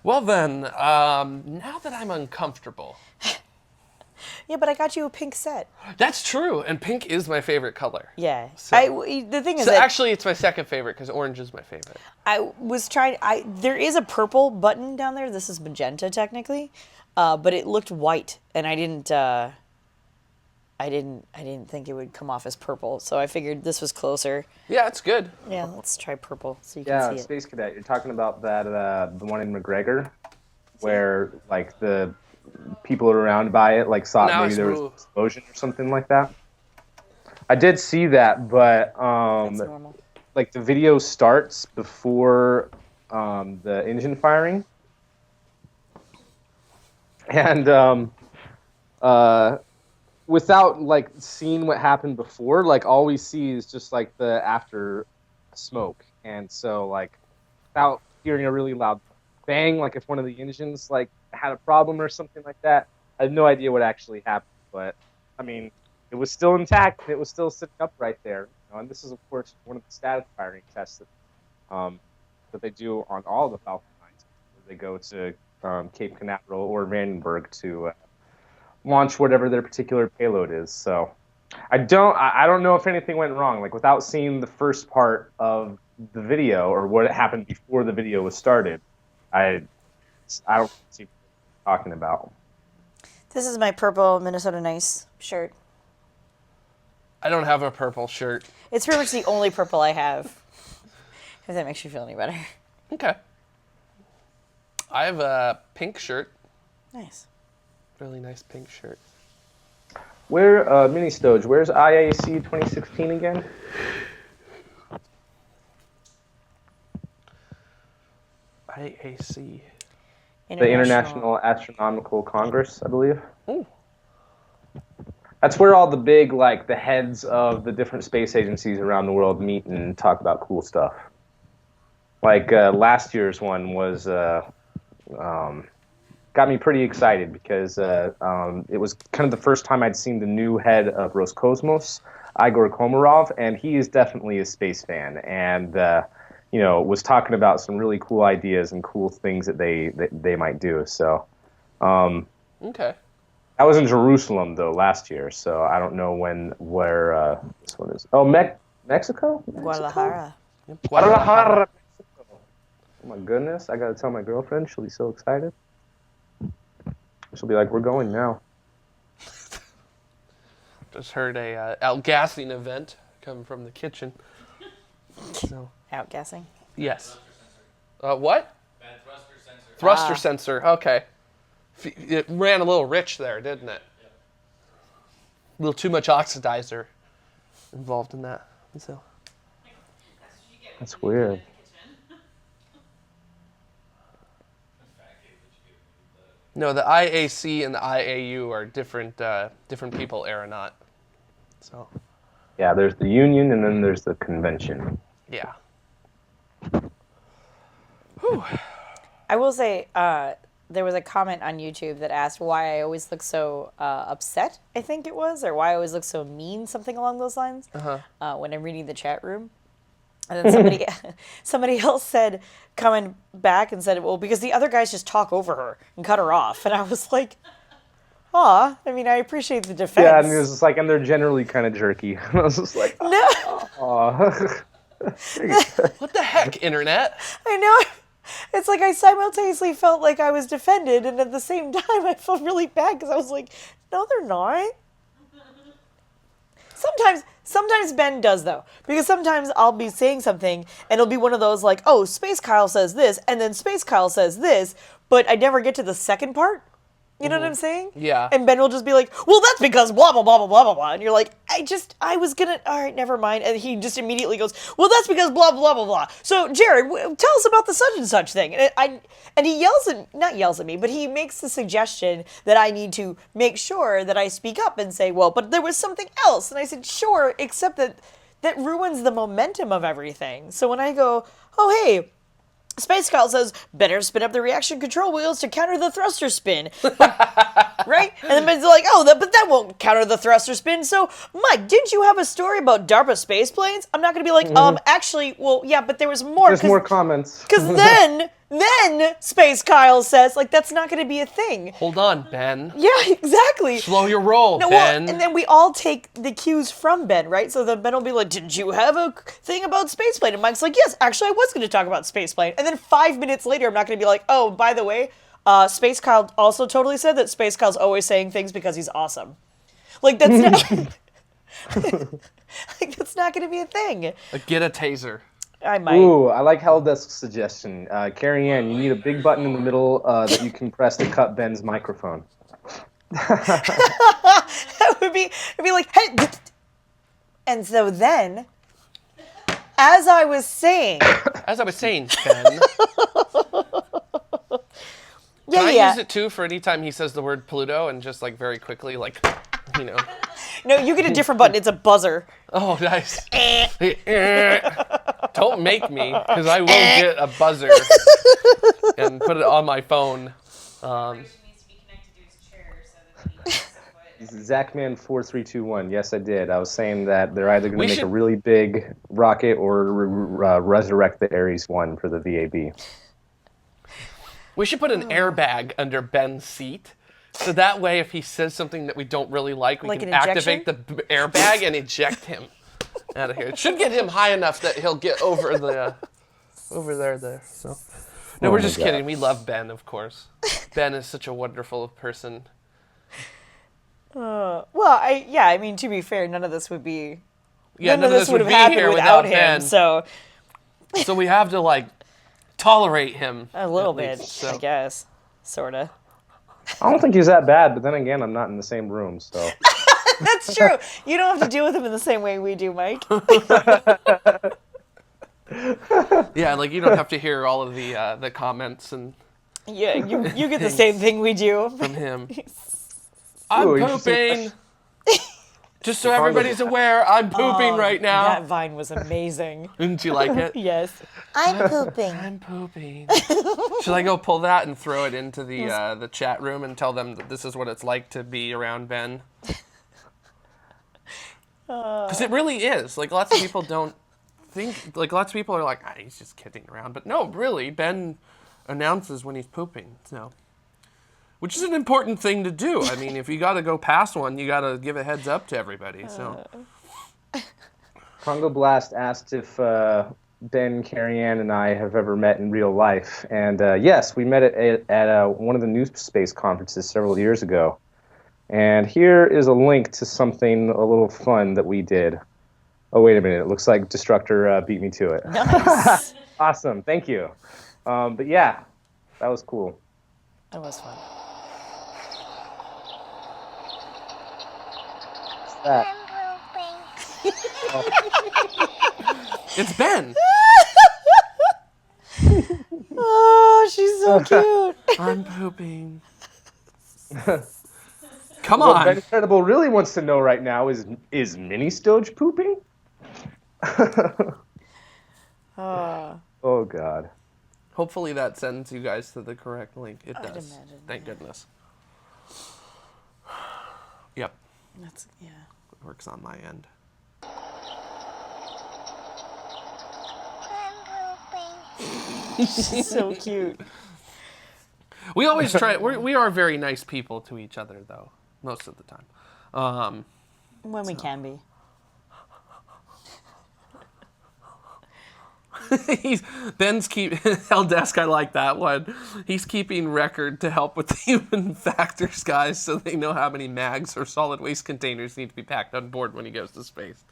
Well then, now that I'm uncomfortable. Yeah, but I got you a pink set. That's true, and pink is my favorite color. Yeah. So- The thing is So that actually, it's my second favorite because orange is my favorite. I was trying. There is a purple button down there. This is magenta technically, but it looked white, and I didn't think it would come off as purple. So I figured this was closer. Yeah, it's good. Yeah, let's try purple so you can Yeah, see it. Space Cadet. You're talking about that, the one in McGregor, where like the people around by it like thought Now maybe it's there was blue. an explosion or something like that. I did see that, but That's normal. like the video starts before the engine firing, and without like seeing what happened before, like all we see is just like the after smoke, and so like without hearing a really loud bang, like if one of the engines like had a problem or something like that, I have no idea what actually happened. But I mean, it was still intact. It was still sitting up right there. You know, and this is of course one of the static firing tests that that they do on all the Falcon 9s. They go to Cape Canaveral or Vandenberg to launch whatever their particular payload is. So I don't know if anything went wrong. Like without seeing the first part of the video or what happened before the video was started, I don't see what you're talking about. This is my purple Minnesota Nice shirt. I don't have a purple shirt. It's pretty much the only purple I have. If that makes you feel any better. Okay. I have a pink shirt. Nice. Really nice pink shirt. Where, Mini Stoge, where's IAC 2016 again? IAC. The International Astronomical Congress, I believe. Ooh. That's where all the big, like, the heads of the different space agencies around the world meet and talk about cool stuff. Like, last year's one was, got me pretty excited because it was kind of the first time I'd seen the new head of Roscosmos, Igor Komarov, and he is definitely a space fan, and was talking about some really cool ideas and cool things that they might do. So, Okay. I was in Jerusalem though last year, so I don't know where this one is. Oh, Mexico? Guadalajara. Guadalajara. Oh my goodness! I gotta tell my girlfriend. She'll be so excited. She'll be like, "We're going now." Just heard a outgassing event come from the kitchen. So Outgassing. yes. What? Bad thruster sensor. Thruster sensor. Okay. It ran a little rich there, didn't it? Yep. A little too much oxidizer involved in that. So. That's weird. No, the IAC and the IAU are different people, aeronaut. So. Yeah, there's the union and then there's the convention. Yeah. I will say, there was a comment on YouTube that asked why I always look so upset, I think it was, or why I always look so mean, something along those lines, when I'm reading the chat room. And then somebody else said, coming back and said, well, because the other guys just talk over her and cut her off. And I was like, aw, I mean, I appreciate the defense. Yeah, and it was just like, and they're generally kind of jerky. I was just like, No, aw. What the heck, internet? I know. It's like I simultaneously felt like I was defended, and at the same time, I felt really bad because I was like, no, they're not. Sometimes Ben does, though, because sometimes I'll be saying something, and it'll be one of those like, oh, Space Kyle says this, and then Space Kyle says this, but I never get to the second part. You know what I'm saying? Yeah. And Ben will just be like, well, that's because blah, blah, blah, blah, blah, blah, blah. And you're like, I was going to, all right, never mind. And he just immediately goes, well, that's because blah, blah, blah, blah. So, Jared, tell us about the such and such thing. And he not yells at me, but he makes the suggestion that I need to make sure that I speak up and say, well, but there was something else. And I said, sure, except that ruins the momentum of everything. So when I go, oh, hey, Space Kyle says, better spin up the reaction control wheels to counter the thruster spin. Right? And then Ben's like, oh, but that won't counter the thruster spin. So, Mike, didn't you have a story about DARPA space planes? I'm not going to be like, actually, well, yeah, but there was more. There's more comments. Because then Space Kyle says, like, that's not going to be a thing. Hold on, Ben. Yeah, exactly. Slow your roll, No, Ben. well, and then we all take the cues from Ben, right? So then Ben will be like, did you have a thing about spaceplane? And Mike's like, yes, actually I was going to talk about spaceplane. And then 5 minutes later, I'm not going to be like, oh, by the way, Space Kyle also totally said that Space Kyle's always saying things because he's awesome. Like, that's not... like, that's not going to be a thing. Get a taser. I might. Ooh, I like Helldesk's suggestion. Carrie Ann, you need a big button in the middle that you can press to cut Ben's microphone. That would be, it'd be like, hey. And so then, as I was saying, Ben. yeah, Can I yeah. use it too for any time he says the word Pluto and just like very quickly, like, you know. No, you get a different button. It's a buzzer. Oh, nice. Don't make me, because I will get a buzzer and put it on my phone. Vibration needs to be connected to his chair so that he can put Zachman4321. Yes, I did. I was saying that they're either going We to make a should- really big rocket or resurrect the Ares 1 for the VAB. We should put an airbag under Ben's seat. So that way, if he says something that we don't really like, we Like can an ejection? activate the airbag and eject him out of here. It should get him high enough that he'll get over there. So, no, we're my just God. kidding. We love Ben, of course. Ben is such a wonderful person. Well, I mean, to be fair, none of this would be. Yeah, none of this would have be happened here without him. Ben. So So we have to like tolerate him a little at bit, least, so. I guess, sorta. I don't think he's that bad, but then again, I'm not in the same room, so. That's true. You don't have to deal with him in the same way we do, Mike. Yeah, like you don't have to hear all of the comments and Yeah, you get the same thing we do. from him. I'm Ooh, interesting. pooping. Just so everybody's aware, I'm pooping right now. That vine was amazing. Didn't you like it? Yes. I'm pooping. I'm pooping. Should I go pull that and throw it into the chat room and tell them that this is what it's like to be around Ben? Because it really is. Like lots of people don't think. Like lots of people are like, he's just kidding around. But no, really, Ben announces when he's pooping. So, which is an important thing to do. I mean, if you got to go past one, you got to give a heads up to everybody. So. Congo Blast asked if Ben, Carrie Ann, and I have ever met in real life. And yes, we met at one of the New Space conferences several years ago. And here is a link to something a little fun that we did. Oh, wait a minute. It looks like Destructor beat me to it. Nice. Awesome. Thank you. But yeah, that was cool. That was fun. What's that? It's Ben. Oh, she's so cute. I'm pooping. Come What on. Ben Credible really wants to know right now is Mini Stoge pooping? Oh, God. Hopefully that sends you guys to the correct link. It I'd does. imagine, Thank goodness. Yep, That's yeah. it works on my end. She's so cute. We always try. We are very nice people to each other, though, most of the time. When we can be. Ben's Heldesk. I like that one. He's keeping record to help with the human factors, guys, so they know how many mags or solid waste containers need to be packed on board when he goes to space.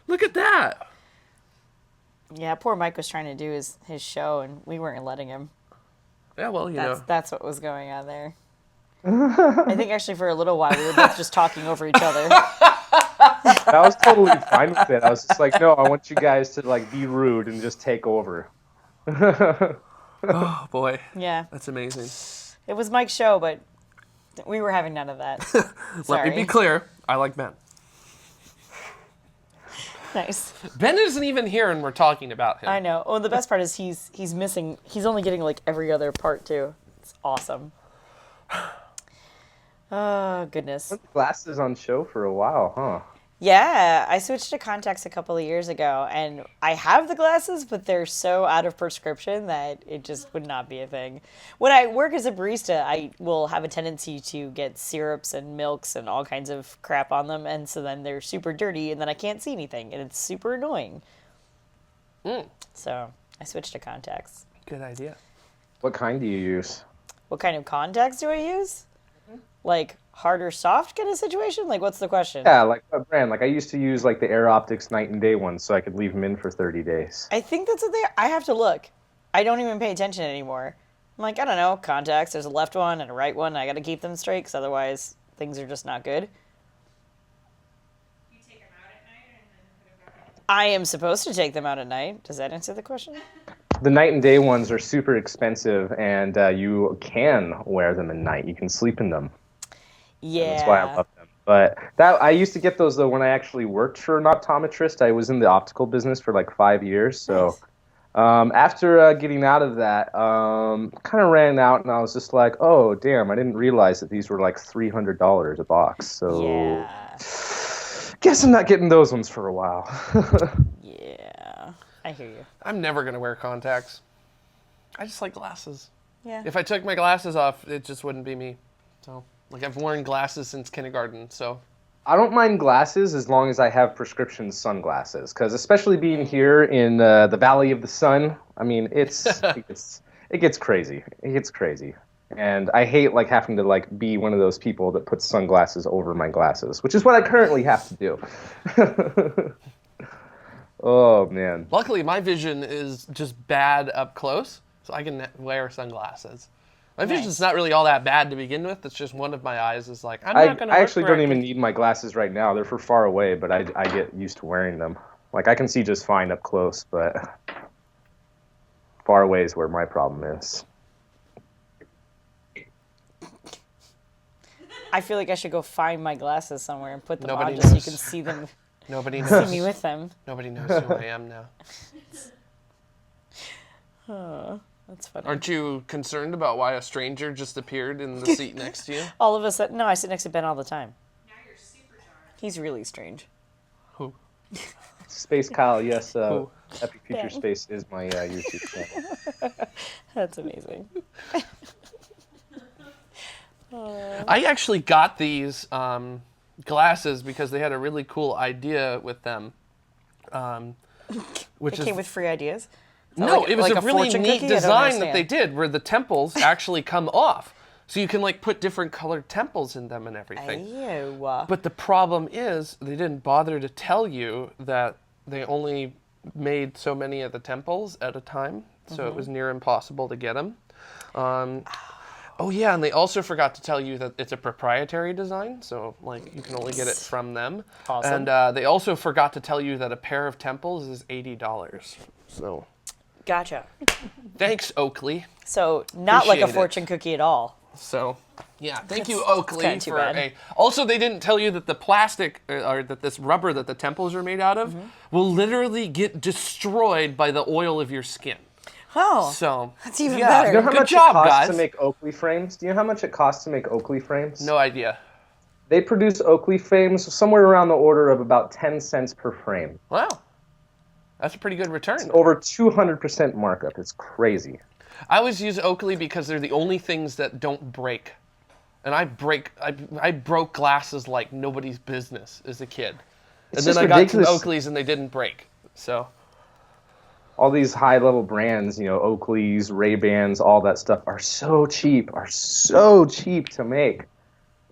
Look at that. Yeah, poor Mike was trying to do his show, and we weren't letting him. Yeah, well, you know. That's what was going on there. I think actually for a little while we were both just talking over each other. I was totally fine with it. I was just like, no, I want you guys to like be rude and just take over. Oh boy, Yeah, that's amazing. it was Mike's show, but we were having none of that. Let Sorry. me be clear. I like Ben. Nice. Ben isn't even here, and we're talking about him. I know. Oh, the best part is he's missing. He's only getting like every other part too. It's awesome. Oh goodness. Glasses on show for a while, huh? Yeah, I switched to contacts a couple of years ago, and I have the glasses, but they're so out of prescription that it just would not be a thing. When I work as a barista, I will have a tendency to get syrups and milks and all kinds of crap on them, and so then they're super dirty, and then I can't see anything, and it's super annoying. So I switched to contacts. Good idea. What kind do you use? What kind of contacts do I use? Like hard or soft kind of situation? Like what's the question? Yeah, like a brand. Like I used to use like the Air Optics night and day ones, so I could leave them in for 30 days. I think that's what they are. I have to look. I don't even pay attention anymore. I'm like, I don't know, contacts. There's a left one and a right one. I got to keep them straight because otherwise things are just not good. You take them out at night and then put them back in. I am supposed to take them out at night. Does that answer the question? The night and day ones are super expensive, and you can wear them at night. You can sleep in them. Yeah. That's why I love them. But that I used to get those though when I actually worked for an optometrist. I was in the optical business for like 5 years, so After getting out of that, kind of ran out, and I was just like, oh, damn, I didn't realize that these were like $300 a box. So, Yeah. guess I'm not getting those ones for a while. Yeah. I hear you. I'm never going to wear contacts. I just like glasses. Yeah. If I took my glasses off, it just wouldn't be me. So, like, I've worn glasses since kindergarten, so. I don't mind glasses as long as I have prescription sunglasses, because especially being here in the Valley of the Sun, I mean, it gets crazy. It gets crazy. And I hate like having to like be one of those people that puts sunglasses over my glasses, which is what I currently have to do. Oh, man. Luckily, my vision is just bad up close, so I can wear sunglasses. My vision's not really all that bad to begin with. It's just one of my eyes is like, I'm not going to I actually don't even need my glasses right now. They're for far away, but I get used to wearing them. Like, I can see just fine up close, but far away is where my problem is. I feel like I should go find my glasses somewhere and put them Nobody on just so you knows. can see them, Nobody see knows. me with them. Nobody knows who I am now. That's funny. Aren't you concerned about why a stranger just appeared in the seat next to you? All of a sudden, no, I sit next to Ben all the time. Now you're super charged. He's really strange. Who? Space Kyle, yes, Who? Epic Future Ben. Space is my YouTube channel. That's amazing. I actually got these glasses because they had a really cool idea with them. Which It is came with free ideas. Is that no, like- it was like a really fortune neat cookie? I don't design that they understand. did, where the temples actually come off, so you can like put different colored temples in them and everything. Ew. But the problem is they didn't bother to tell you that they only made so many of the temples at a time, so it was near impossible to get them. Oh yeah, and they also forgot to tell you that it's a proprietary design, so like you can only get it from them. Awesome. And they also forgot to tell you that a pair of temples is $80. So Gotcha. thanks, Oakley. So not like a Appreciate it. fortune cookie at all. So, yeah, thank you, That's Oakley, kinda too for bad. a. Also, they didn't tell you that the plastic or that this rubber that the temples are made out of will literally get destroyed by the oil of your skin. Oh, So that's even yeah, better. You know how Good much job, it costs guys. to make Oakley frames? Do you know how much it costs to make Oakley frames? No idea. They produce Oakley frames somewhere around the order of about 10 cents per frame. Wow, that's a pretty good return. Over 200% markup. It's crazy. I always use Oakley because they're the only things that don't break. And I broke glasses like nobody's business as a kid. It's And then just I got ridiculous. some Oakleys and they didn't break. So All these high-level brands, Oakleys, Ray-Bans, all that stuff are so cheap to make.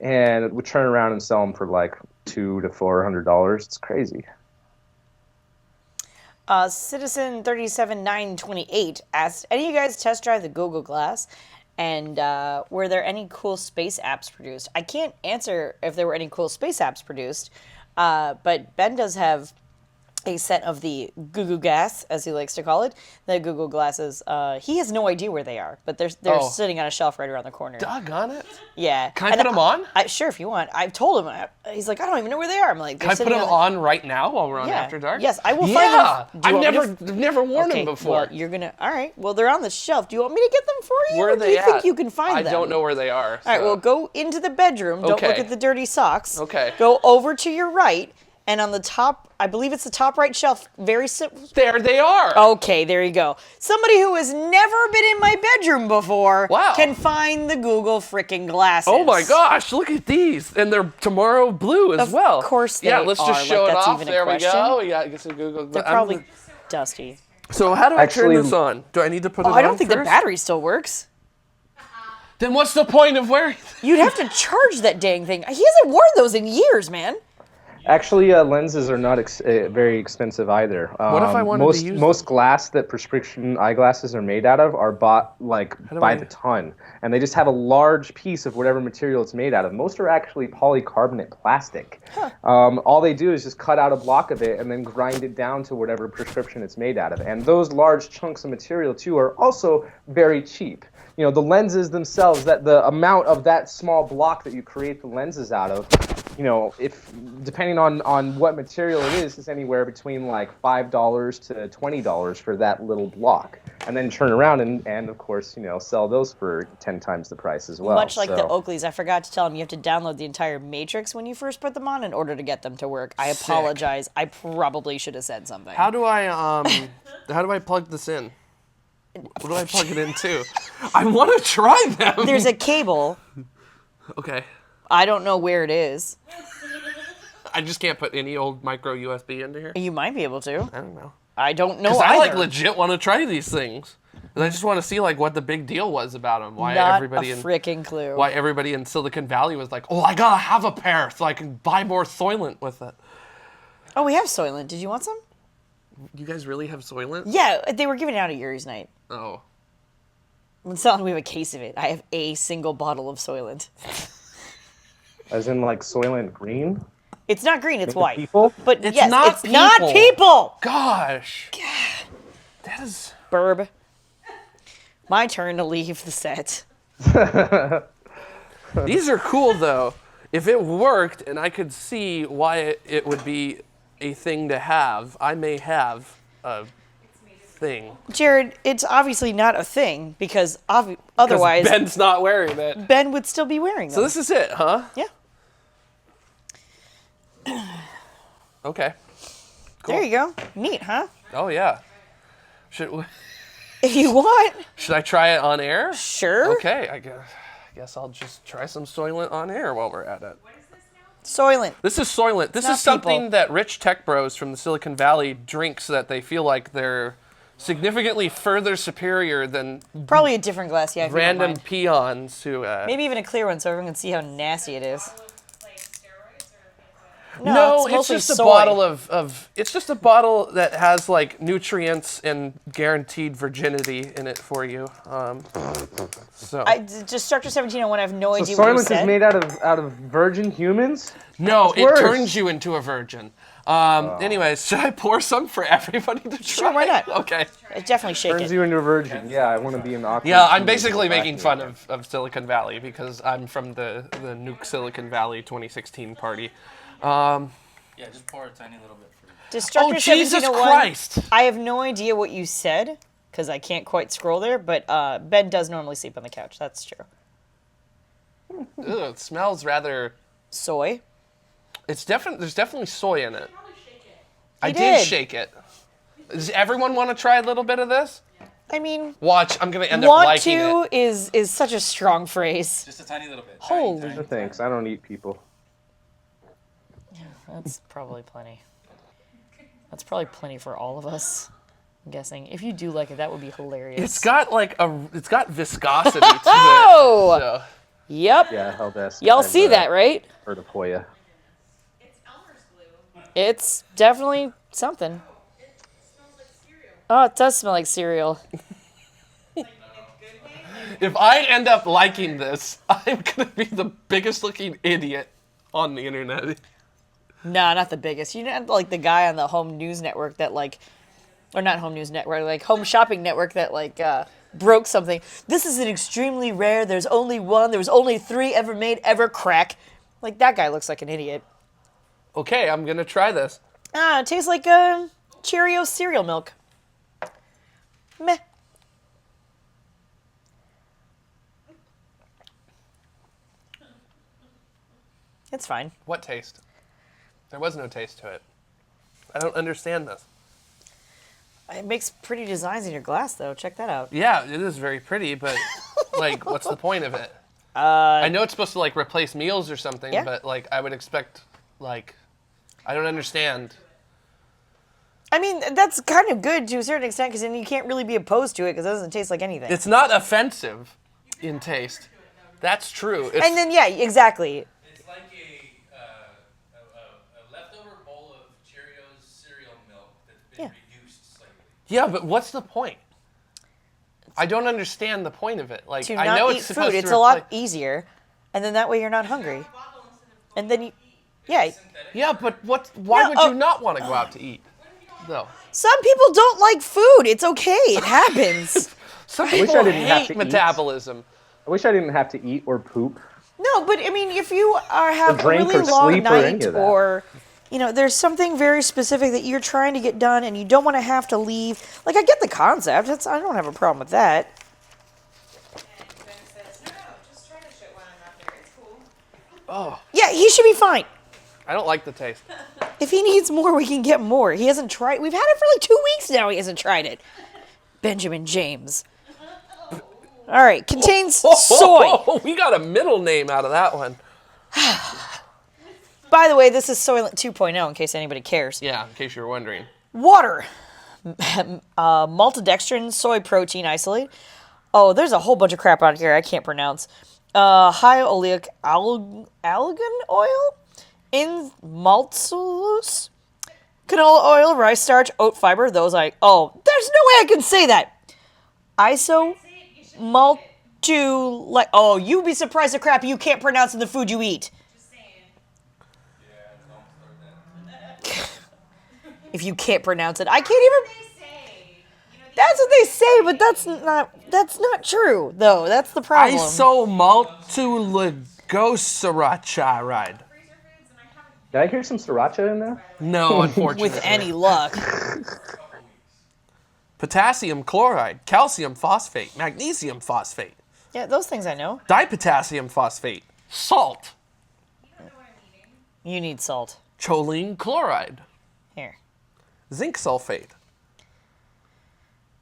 And we turn around and sell them for like $200 to $400. It's crazy. Citizen 37928 asked, any of you guys test drive the Google Glass? And were there any cool space apps produced? I can't answer if there were any cool space apps produced, but Ben does have a set of the Google Glass, as he likes to call it, the Google Glasses. He has no idea where they are, but they're Oh. sitting on a shelf right around the corner. doggone it. Yeah. Can I put them on? Sure, if you want. I've told him. He's like, I don't even know where they are. I'm like, Can I put them on right now while we're on Yeah. After Dark? Yes, I will find Yeah, them. Do you I've want me never worn Okay, them before. well, you're gonna. All right. Well, they're on the shelf. Do you want me to get them for you? Where or are do they you at? think you can find them? I don't know where they are. All right. Well, go into the bedroom. Don't Okay. look at the dirty socks. Okay. Go over to your right, and on the top, I believe it's the top right shelf. Very simple. There they are. Okay, there you go. Somebody who has never been in my bedroom before Wow. can find the Google freaking glasses. Oh my gosh, look at these. And they're tomorrow blue as Of well. course they Yeah, let's are. just Like, show it that's off. even a There we question? go. We got some Google. They're probably dusty. So how do I Actually- turn this on? Do I need to put it Oh, on I don't think the first? battery still works. Then what's the point of wearing You'd have to charge that dang thing. He hasn't worn those in years, man. Actually, lenses are not very expensive either. What if I wanted to most, use Most glass that prescription eyeglasses are made out of are bought like do by I- the ton, and they just have a large piece of whatever material it's made out of. Most are actually polycarbonate plastic. All they do is just cut out a block of it and then grind it down to whatever prescription it's made out of. And those large chunks of material too are also very cheap. The lenses themselves, that the amount of that small block that you create the lenses out of, if depending depending on what material it is anywhere between like $5 to $20 for that little block, and then turn around and of course sell those for 10 times the price as well. Much like the So- Oakleys, I forgot to tell them you have to download the entire matrix when you first put them on in order to get them to work. I apologize. I probably should have said something. How do I plug this in? What do I plug it into? I want to try them. There's a cable. Okay. I don't know where it is. I just can't put any old micro USB into here. You might be able to. I don't know. I don't know Because I either. legit want to try these things. And I just want to see what the big deal was about them. Why Not everybody a freaking clue. why everybody in Silicon Valley was like, oh, I gotta have a pair so I can buy more Soylent with it. Oh, we have Soylent. Did you want some? You guys really have Soylent? Yeah, they were giving it out at Yuri's night. Oh. I'm telling you, we have a case of it. I have a single bottle of Soylent. As in like Soylent Green? It's not green, it's The white. people? But It's yes, not it's not people. people! Gosh. That is. Burb. My turn to leave the set. These are cool though. If it worked and I could see why it would be a thing to have, I may have a thing. Jared, it's obviously not a thing because 'Cause otherwise Ben's not wearing it. Ben would still be wearing them. So this is it, huh? Yeah. Okay. There you go. Neat, huh? Oh yeah. Should If you want, I try it on air? sure. Okay, I guess I'll just try some Soylent on air while we're at it. Soylent. This is Soylent. This not is something people. that rich tech bros from the Silicon Valley drink so that they feel like they're significantly further superior than Probably a different glass, yeah. If you don't random mind. peons who. Maybe even a clear one so everyone can see how nasty it is. Like steroids or No, it's it's mostly just a soy. bottle of. It's just a bottle that has like nutrients and guaranteed virginity in it for you. So. Just Structure 1701, I have no So idea what you Soylent is said. made out of virgin humans? No, it worse. turns you into a virgin. Anyways, should I pour some for everybody to try? Sure, why not? Okay. Definitely shake Turns it. you into a virgin. Yeah, I want to be an awkward. Yeah, I'm teenager basically back making in fun the- of Silicon Valley because I'm from the Nuke Silicon Valley 2016 party. Yeah, just pour a tiny little bit for me. Just Structure Oh, Jesus 1701, Christ! I have no idea what you said because I can't quite scroll there, but Ben does normally sleep on the couch. That's true. Ugh, it smells rather. Soy. There's definitely soy in it. probably shake it. I did. did shake it. Does everyone want to try a little bit of this? I mean, Watch, I'm gonna end up want liking to it. is such a strong phrase. Just a tiny little bit. Holy. Tiny, No tiny. thanks. I don't eat people. That's probably plenty. That's probably plenty for all of us. I'm guessing. If you do like it, that would be hilarious. It's got viscosity to it. Oh! So. Yep. Yeah, hell that's. Y'all see that, right? Heard of Hoya. It's Elmer's glue. It's definitely something. It smells like cereal. Oh, it does smell like cereal. Like in a good way. Like, If I end up liking this, I'm gonna be the biggest looking idiot on the internet. Nah, not the biggest. You know, like the guy on the Home News Network that or not Home News Network, like Home Shopping Network that broke something. This is an extremely rare. There's only one. There was only 3 ever made ever. Crack. Like that guy looks like an idiot. Okay, I'm gonna try this. It tastes like Cheerios cereal milk. Meh. It's fine. What taste? There was no taste to it. I don't understand this. It makes pretty designs in your glass, though. Check that out. Yeah, it is very pretty, but like, what's the point of it? I know it's supposed to like replace meals or something, Yeah. but like, I would expect like, I don't understand. I mean, that's kind of good to a certain extent, because then you can't really be opposed to it, because it doesn't taste like anything. It's not offensive in taste. That's true. It's, And then, yeah, exactly. It's like a leftover bowl of Cheerios cereal milk that's been reduced slightly. yeah, but what's the point? I don't understand the point of it. Like, To I not know eat it's supposed food, it's to a lot replace- easier, and then that way you're not hungry. And then you, yeah, Yeah, but what? Why No, would oh. you not want to go out to eat? No. some people don't like food. It's okay. It happens. Some wish people I didn't have hate to eat. metabolism. I wish I didn't have to eat or poop. No, but I mean, if you have a drink really or long sleep or any night, of that. or you know, there's something very specific that you're trying to get done and you don't want to have to leave. Like, I get the concept. I don't have a problem with that. And Ben says, no, just try to shit when I'm not there. It's cool. Oh, Yeah, he should be fine. I don't like the taste. If he needs more, we can get more. He hasn't tried. We've had it for like 2 weeks now. He hasn't tried it. Benjamin James. All right, contains soy. Oh, we got a middle name out of that one. By the way, this is Soylent 2.0 in case anybody cares. Yeah, in case you were wondering. Water. Maltodextrin soy protein isolate. Oh, there's a whole bunch of crap out here I can't pronounce. High oleic algae oil. In maltulose. Canola oil, rice starch, oat fiber. There's no way I can say that. Oh, you'd be surprised the crap you can't pronounce in the food you eat. Just saying. If you can't pronounce it, I can't even. They say. You know, That's what they say, but that's not true, though. That's the problem. Isomaltuloglyceride. freezer foods, and I haven't. Did I hear some sriracha in there? No, unfortunately. With any luck. Potassium chloride, calcium phosphate, magnesium phosphate, Yeah, those things I know. dipotassium phosphate, salt, You don't know what I'm eating. You need salt. choline chloride, Here. zinc sulfate,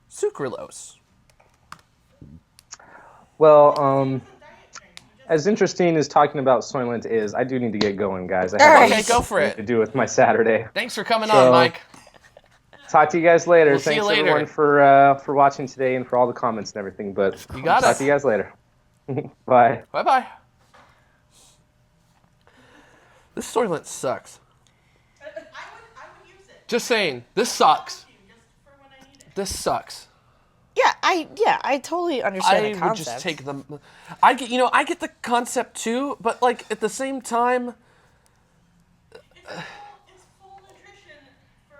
sucralose. Well, as interesting as talking about Soylent is, I do need to get going, guys. I All have right. Okay, go for to it. do with my Saturday. Thanks for coming So- on, Mike. Talk to you guys later. We'll see you Thanks later. everyone for watching today and for all the comments and everything. But You got talk it. to you guys later. Bye. Bye-bye. This Soylent sucks. I would use it. Just saying, this sucks. Just for when I need it. This sucks. Yeah, I totally understand I the would concept. just take them. I get the concept too, but like at the same time, It's full nutrition for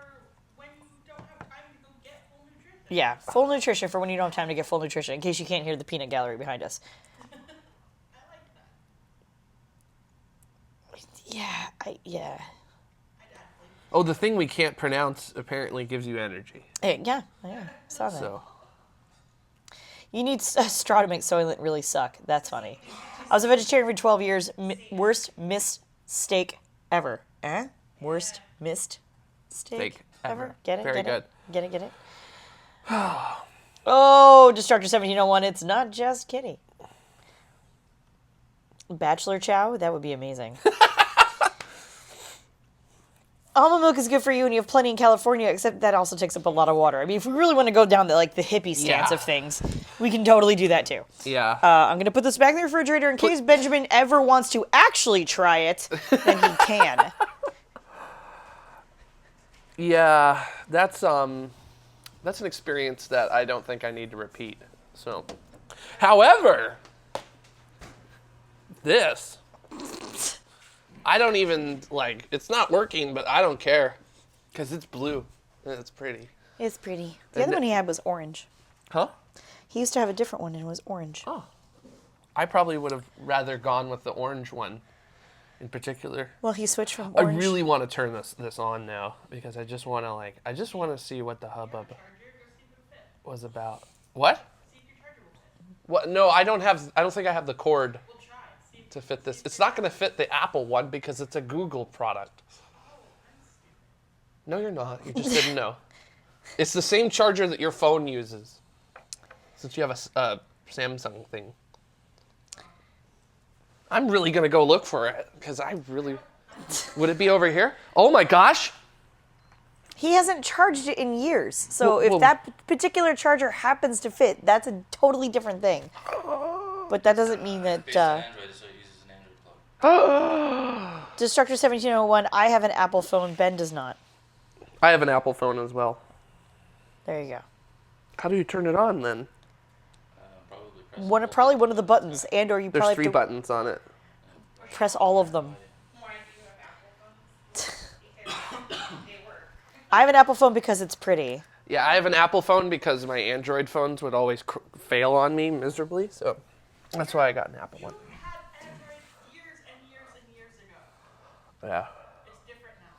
when you don't have time to go get full nutrition. Yeah, full nutrition for when you don't have time to get full nutrition. In case you can't hear the peanut gallery behind us. I like that. Yeah. oh, the thing we can't pronounce apparently gives you energy. Yeah, saw that. So You need a straw to make Soylent really suck. That's funny. I was a vegetarian for 12 years. Worst mistake ever. Worst missed steak Steak ever. ever. Get it? Very good. Get it? Oh, Destructor 1701. It's not just Kitty. Bachelor chow? That would be amazing. Almond milk is good for you and you have plenty in California, except that also takes up a lot of water. I mean, if we really want to go down the hippie stance Yeah. of things, we can totally do that too. yeah. I'm going to put this back in the refrigerator in case Benjamin ever wants to actually try it, then he can. Yeah, that's an experience that I don't think I need to repeat. So, however, this I don't even like. It's not working, but I don't care because it's blue and it's pretty. It's pretty. The other one he had was orange. Huh? He used to have a different one and it was orange. Oh, I probably would have rather gone with the orange one, in particular. Well, he switched from I orange. really want to turn this on now because I just want to see what the hubbub was about. What? What? No, I don't think I have the cord to fit this. It's not going to fit the Apple one because it's a Google product. No, you're not. You just didn't know. It's the same charger that your phone uses. Since you have a Samsung thing. I'm really going to go look for it because I really... Would it be over here? Oh my gosh! He hasn't charged it in years. So Well- if well- that particular charger happens to fit, that's a totally different thing. But that doesn't mean that... Based on Android, so it uses an Android plug. Destructor 1701, I have an Apple phone, Ben does not. I have an Apple phone as well. There you go. How do you turn it on then? Probably one of the buttons, and or you There's probably 3 have to buttons on it. press all of them. Why do you have Apple phones? Because they work. I have an Apple phone because it's pretty. Yeah, I have an Apple phone because my Android phones would always fail on me miserably, so that's why I got an Apple one. You had Android years and years and years ago. Yeah. It's different now.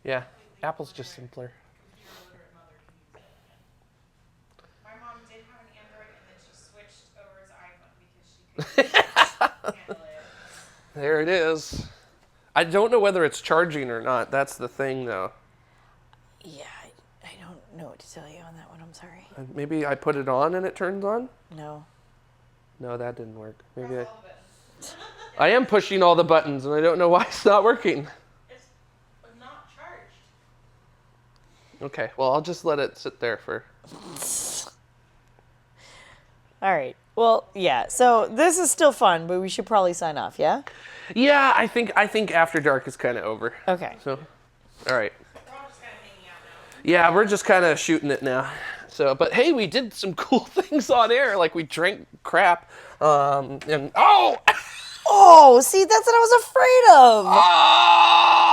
Yeah, Apple's just simpler. If you're a literate mother, you use it. My mom did have an Android, and then she switched over to iPhone because she couldn't handle it. There it is. I don't know whether it's charging or not. That's the thing, though. Yeah, I don't know what to tell you on that one. I'm sorry. Maybe I put it on and it turns on? No. No, that didn't work. Maybe Press all the buttons. I am pushing all the buttons, and I don't know why it's not working. It's not charged. Okay, well, I'll just let it sit there for... All right. Well, yeah. So this is still fun, but we should probably sign off, yeah? Yeah, I think After Dark is kind of over. Okay. So, all right. We're all just kind of hanging out now. Yeah, we're just kind of shooting it now. So, but hey, we did some cool things on air. Like we drank crap, and Oh, see, that's what I was afraid of. oh!